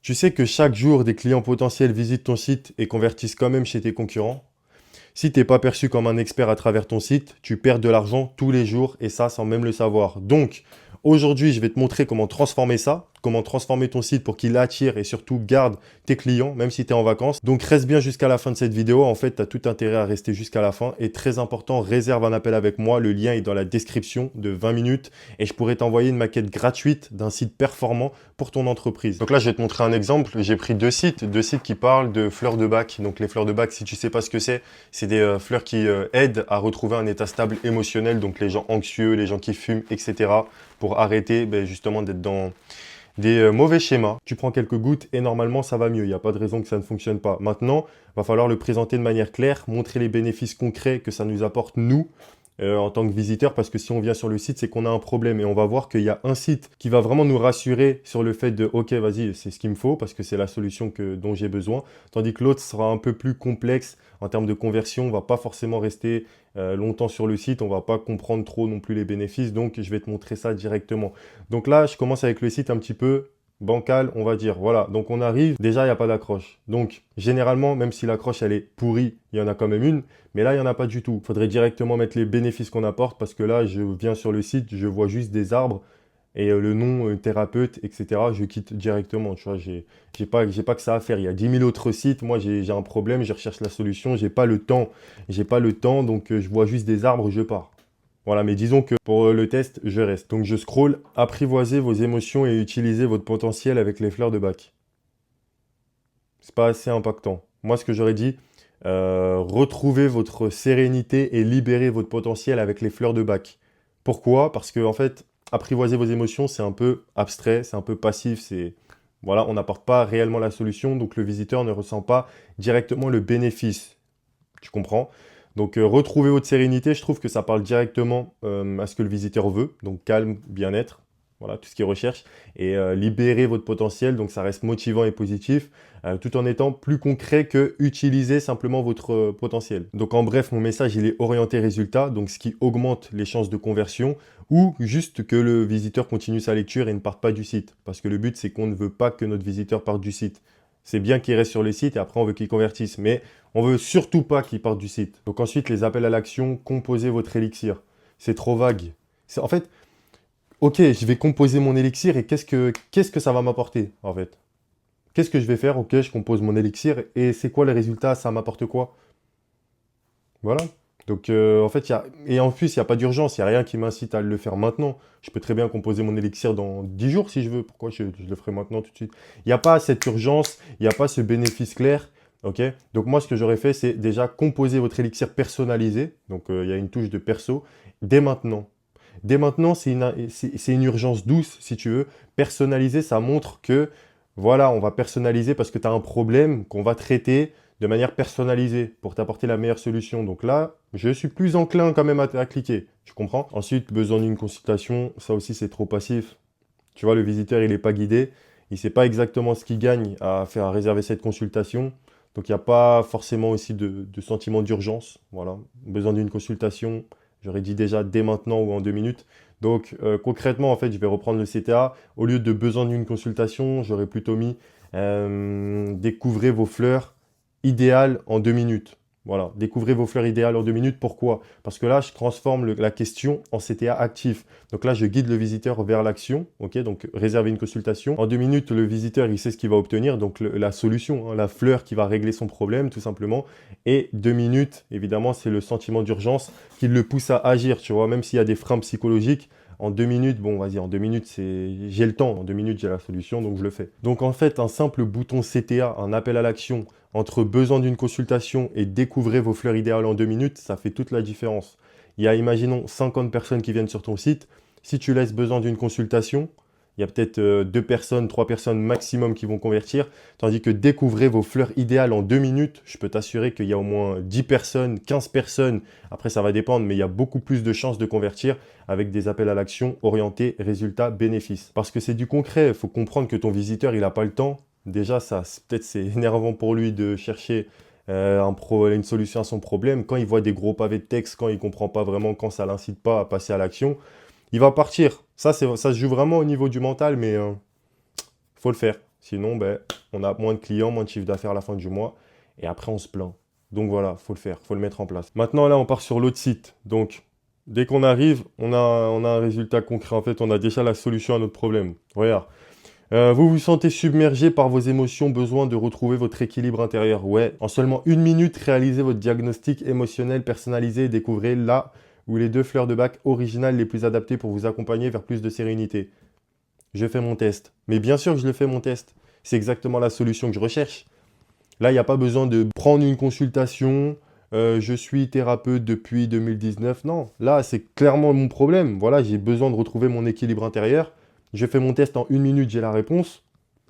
Tu sais que chaque jour, des clients potentiels visitent ton site et convertissent quand même chez tes concurrents. Si tu n'es pas perçu comme un expert à travers ton site, tu perds de l'argent tous les jours et ça sans même le savoir. Donc, aujourd'hui, je vais te montrer comment transformer ça, comment transformer ton site pour qu'il attire et surtout garde tes clients, même si tu es en vacances. Donc, reste bien jusqu'à la fin de cette vidéo. En fait, tu as tout intérêt à rester jusqu'à la fin. Et très important, réserve un appel avec moi. Le lien est dans la description de 20 minutes et je pourrais t'envoyer une maquette gratuite d'un site performant pour ton entreprise. Donc là, je vais te montrer un exemple. J'ai pris deux sites qui parlent de fleurs de bac. Donc, les fleurs de bac, si tu sais pas ce que c'est des fleurs qui aident à retrouver un état stable émotionnel, donc les gens anxieux, les gens qui fument, etc. pour arrêter justement d'être dans des mauvais schémas. Tu prends quelques gouttes et normalement ça va mieux, il n'y a pas de raison que ça ne fonctionne pas. Maintenant, il va falloir le présenter de manière claire, montrer les bénéfices concrets que ça nous apporte nous, en tant que visiteur, parce que si on vient sur le site, c'est qu'on a un problème et on va voir qu'il y a un site qui va vraiment nous rassurer sur le fait de ok, vas-y, c'est ce qu'il me faut parce que c'est la solution dont j'ai besoin, tandis que l'autre sera un peu plus complexe en termes de conversion. On va pas forcément rester longtemps sur le site, on va pas comprendre trop non plus les bénéfices, donc je vais te montrer ça directement. Donc là, je commence avec le site un petit peu bancal, on va dire. Voilà, donc on arrive, déjà il n'y a pas d'accroche. Donc généralement, même si l'accroche elle est pourrie, il y en a quand même une, mais là il n'y en a pas du tout. Il faudrait directement mettre les bénéfices qu'on apporte parce que là je viens sur le site, je vois juste des arbres et le nom thérapeute, etc. Je quitte directement, tu vois, j'ai pas que ça à faire. Il y a 10 000 autres sites, moi j'ai un problème, je recherche la solution, j'ai pas le temps, donc je vois juste des arbres, je pars. Voilà, mais disons que pour le test, je reste. Donc je scroll, apprivoisez vos émotions et utilisez votre potentiel avec les fleurs de bac. C'est pas assez impactant. Moi, ce que j'aurais dit, retrouvez votre sérénité et libérez votre potentiel avec les fleurs de bac. Pourquoi? Parce que en fait, apprivoiser vos émotions, c'est un peu abstrait, c'est un peu passif, voilà, on n'apporte pas réellement la solution, donc le visiteur ne ressent pas directement le bénéfice. Tu comprends? Donc, retrouver votre sérénité, je trouve que ça parle directement à ce que le visiteur veut. Donc, calme, bien-être, voilà, tout ce qu'il recherche. Et libérer votre potentiel, donc ça reste motivant et positif, tout en étant plus concret que utiliser simplement votre potentiel. Donc, en bref, mon message, il est orienté résultat, donc ce qui augmente les chances de conversion, ou juste que le visiteur continue sa lecture et ne parte pas du site. Parce que le but, c'est qu'on ne veut pas que notre visiteur parte du site. C'est bien qu'il reste sur le site et après on veut qu'il convertisse. Mais on veut surtout pas qu'il parte du site. Donc ensuite, les appels à l'action, composez votre élixir. C'est trop vague. En fait, ok, je vais composer mon élixir et qu'est-ce que ça va m'apporter en fait? Qu'est-ce que je vais faire? Ok, je compose mon élixir et c'est quoi le résultat? Ça m'apporte quoi? Voilà. Donc en fait, et en plus, il n'y a pas d'urgence, il n'y a rien qui m'incite à le faire maintenant. Je peux très bien composer mon élixir dans 10 jours si je veux. Pourquoi je le ferai maintenant tout de suite? Il n'y a pas cette urgence, il n'y a pas ce bénéfice clair. Ok. Donc moi, ce que j'aurais fait, c'est déjà composer votre élixir personnalisé. Donc il y a une touche de perso dès maintenant. Dès maintenant, c'est une urgence douce, si tu veux. Personnaliser, ça montre que, voilà, on va personnaliser parce que tu as un problème qu'on va traiter de manière personnalisée pour t'apporter la meilleure solution. Donc là, je suis plus enclin quand même à cliquer. Tu comprends? Ensuite, besoin d'une consultation, ça aussi, c'est trop passif. Tu vois, le visiteur, il n'est pas guidé. Il ne sait pas exactement ce qu'il gagne à réserver cette consultation. Donc, il n'y a pas forcément aussi de sentiment d'urgence. Voilà, besoin d'une consultation. J'aurais dit déjà dès maintenant ou en 2 minutes. Donc, concrètement, en fait, je vais reprendre le CTA. Au lieu de besoin d'une consultation, j'aurais plutôt mis découvrez vos fleurs idéales en 2 minutes. Voilà, découvrez vos fleurs idéales en 2 minutes. Pourquoi? Parce que là, je transforme la question en CTA actif. Donc là, je guide le visiteur vers l'action. Ok, donc réserver une consultation. En 2 minutes, le visiteur, il sait ce qu'il va obtenir. Donc la solution, hein, la fleur qui va régler son problème, tout simplement. Et 2 minutes, évidemment, c'est le sentiment d'urgence qui le pousse à agir. Tu vois, même s'il y a des freins psychologiques. En 2 minutes, bon, vas-y, en 2 minutes, j'ai le temps. En 2 minutes, j'ai la solution, donc je le fais. Donc en fait, un simple bouton CTA, un appel à l'action, entre besoin d'une consultation et découvrez vos fleurs idéales en 2 minutes, ça fait toute la différence. Il y a, imaginons, 50 personnes qui viennent sur ton site. Si tu laisses besoin d'une consultation, il y a peut-être 2 personnes, 3 personnes maximum qui vont convertir. Tandis que découvrez vos fleurs idéales en 2 minutes, je peux t'assurer qu'il y a au moins 10 personnes, 15 personnes. Après, ça va dépendre, mais il y a beaucoup plus de chances de convertir avec des appels à l'action orientés résultats bénéfices. Parce que c'est du concret. Il faut comprendre que ton visiteur, il n'a pas le temps. Déjà, peut-être c'est énervant pour lui de chercher une solution à son problème. Quand il voit des gros pavés de texte, quand il ne comprend pas vraiment, quand ça ne l'incite pas à passer à l'action, il va partir. Ça se joue vraiment au niveau du mental, mais faut le faire. Sinon, ben, on a moins de clients, moins de chiffre d'affaires à la fin du mois. Et après, on se plaint. Donc voilà, faut le faire, faut le mettre en place. Maintenant, là, on part sur l'autre site. Donc, dès qu'on arrive, on a un résultat concret. En fait, on a déjà la solution à notre problème. Regarde. Vous vous sentez submergé par vos émotions, besoin de retrouver votre équilibre intérieur. Ouais, en seulement 1 minute, réalisez votre diagnostic émotionnel personnalisé et découvrez là où les 2 fleurs de bac originales les plus adaptées pour vous accompagner vers plus de sérénité. Je fais mon test. Mais bien sûr que je le fais mon test. C'est exactement la solution que je recherche. Là, il n'y a pas besoin de prendre une consultation. Je suis thérapeute depuis 2019. Non, là, c'est clairement mon problème. Voilà, j'ai besoin de retrouver mon équilibre intérieur. Je fais mon test en 1 minute, j'ai la réponse.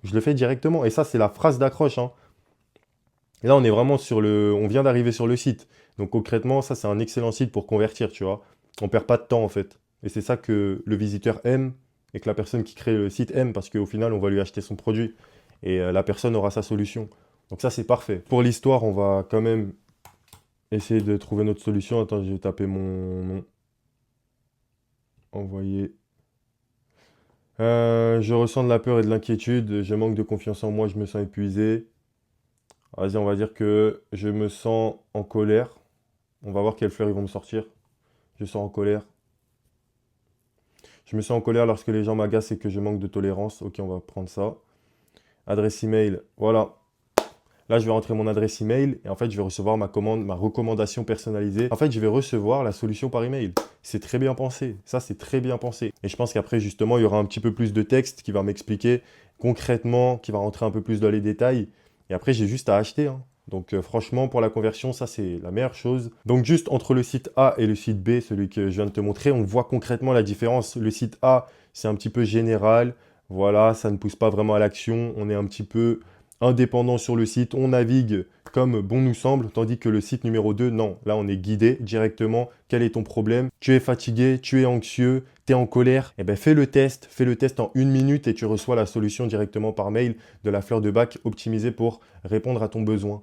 Je le fais directement. Et ça, c'est la phrase d'accroche, hein. Et là, on est vraiment sur le... On vient d'arriver sur le site. Donc concrètement, ça, c'est un excellent site pour convertir, tu vois. On perd pas de temps, en fait. Et c'est ça que le visiteur aime et que la personne qui crée le site aime parce qu'au final, on va lui acheter son produit. Et la personne aura sa solution. Donc ça, c'est parfait. Pour l'histoire, on va quand même essayer de trouver notre solution. Attends, je vais taper mon nom. Envoyer. Je ressens de la peur et de l'inquiétude. Je manque de confiance en moi. Je me sens épuisé. Vas-y, on va dire que je me sens en colère. On va voir quelles fleurs ils vont me sortir. Je sens en colère. Je me sens en colère lorsque les gens m'agacent et que je manque de tolérance. Ok, on va prendre ça. Adresse email. Voilà. Là, je vais rentrer mon adresse email et en fait, je vais recevoir ma commande, ma recommandation personnalisée. En fait, je vais recevoir la solution par email. C'est très bien pensé. Ça, c'est très bien pensé. Et je pense qu'après, justement, il y aura un petit peu plus de texte qui va m'expliquer concrètement, qui va rentrer un peu plus dans les détails. Et après, j'ai juste à acheter, hein. Donc, franchement, pour la conversion, ça, c'est la meilleure chose. Donc, juste entre le site A et le site B, celui que je viens de te montrer, on voit concrètement la différence. Le site A, c'est un petit peu général. Voilà, ça ne pousse pas vraiment à l'action. On est un petit peu indépendant sur le site, on navigue comme bon nous semble, tandis que le site numéro 2, non, là on est guidé directement. Quel est ton problème? Tu es fatigué, tu es anxieux, tu es en colère? Eh bien fais le test en 1 minute et tu reçois la solution directement par mail de la fleur de bac optimisée pour répondre à ton besoin.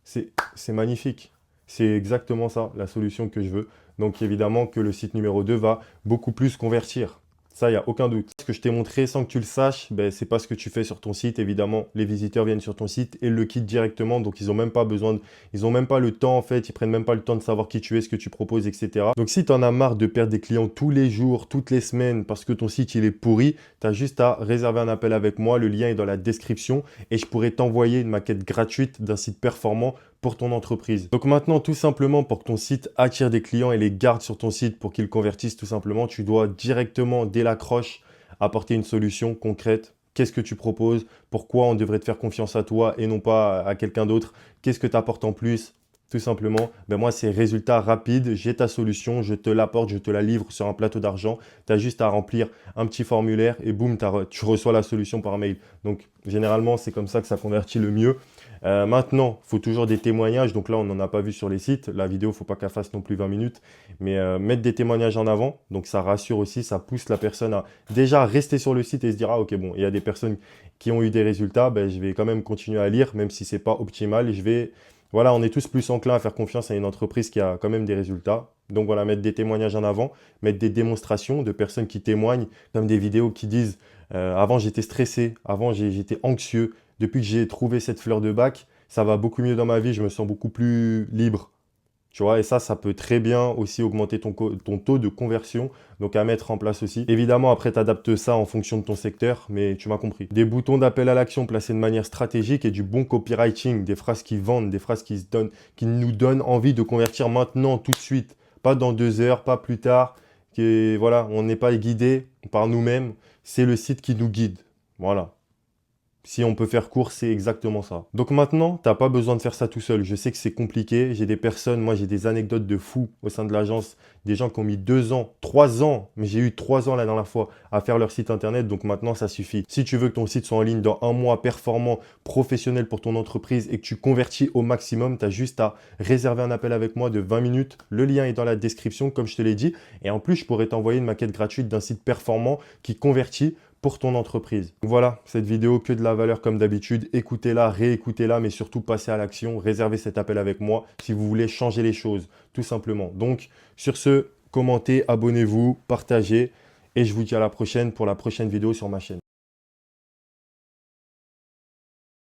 C'est magnifique. C'est exactement ça, la solution que je veux. Donc évidemment que le site numéro 2 va beaucoup plus convertir. Ça, il n'y a aucun doute. Ce que je t'ai montré sans que tu le saches, ben, c'est pas ce que tu fais sur ton site. Évidemment, les visiteurs viennent sur ton site et le quittent directement. Donc, ils n'ont même pas besoin ils n'ont même pas le temps, en fait. Ils prennent même pas le temps de savoir qui tu es, ce que tu proposes, etc. Donc, si tu en as marre de perdre des clients tous les jours, toutes les semaines, parce que ton site, il est pourri, tu as juste à réserver un appel avec moi. Le lien est dans la description et je pourrais t'envoyer une maquette gratuite d'un site performant pour ton entreprise. Donc maintenant, tout simplement, pour que ton site attire des clients et les garde sur ton site pour qu'ils convertissent tout simplement, tu dois directement, dès l'accroche, apporter une solution concrète. Qu'est-ce que tu proposes? Pourquoi on devrait te faire confiance à toi et non pas à quelqu'un d'autre? Qu'est-ce que tu apportes en plus? Tout simplement, ben moi, c'est résultat rapide. J'ai ta solution, je te l'apporte, je te la livre sur un plateau d'argent. Tu as juste à remplir un petit formulaire et boum, tu reçois la solution par mail. Donc, généralement, c'est comme ça que ça convertit le mieux. Maintenant, il faut toujours des témoignages. Donc là, on n'en a pas vu sur les sites. La vidéo, il ne faut pas qu'elle fasse non plus 20 minutes. Mais mettre des témoignages en avant, donc ça rassure aussi, ça pousse la personne à déjà rester sur le site et se dire, ah ok, bon, il y a des personnes qui ont eu des résultats, ben, je vais quand même continuer à lire, même si ce n'est pas optimal. Voilà, on est tous plus enclins à faire confiance à une entreprise qui a quand même des résultats. Donc voilà, mettre des témoignages en avant, mettre des démonstrations de personnes qui témoignent, comme des vidéos qui disent avant j'étais stressé, avant j'étais anxieux, depuis que j'ai trouvé cette fleur de bac, ça va beaucoup mieux dans ma vie, je me sens beaucoup plus libre. Tu vois, et ça peut très bien aussi augmenter ton taux de conversion, donc à mettre en place aussi. Évidemment, après, tu adaptes ça en fonction de ton secteur, mais tu m'as compris. Des boutons d'appel à l'action placés de manière stratégique et du bon copywriting, des phrases qui vendent, des phrases qui nous donnent envie de convertir maintenant, tout de suite. Pas dans 2 heures, pas plus tard. Voilà, on n'est pas guidé par nous-mêmes, c'est le site qui nous guide. Voilà. Si on peut faire court, c'est exactement ça. Donc maintenant, tu n'as pas besoin de faire ça tout seul. Je sais que c'est compliqué. J'ai des personnes, moi j'ai des anecdotes de fous au sein de l'agence. Des gens qui ont mis 2 ans, 3 ans, mais j'ai eu 3 ans la dernière fois à faire leur site internet. Donc maintenant, ça suffit. Si tu veux que ton site soit en ligne dans 1 mois, performant, professionnel pour ton entreprise et que tu convertis au maximum, tu as juste à réserver un appel avec moi de 20 minutes. Le lien est dans la description, comme je te l'ai dit. Et en plus, je pourrais t'envoyer une maquette gratuite d'un site performant qui convertit pour ton entreprise. Voilà, cette vidéo que de la valeur comme d'habitude. Écoutez-la, réécoutez-la, mais surtout passez à l'action. Réservez cet appel avec moi si vous voulez changer les choses, tout simplement. Donc, sur ce, commentez, abonnez-vous, partagez et je vous dis à la prochaine pour la prochaine vidéo sur ma chaîne.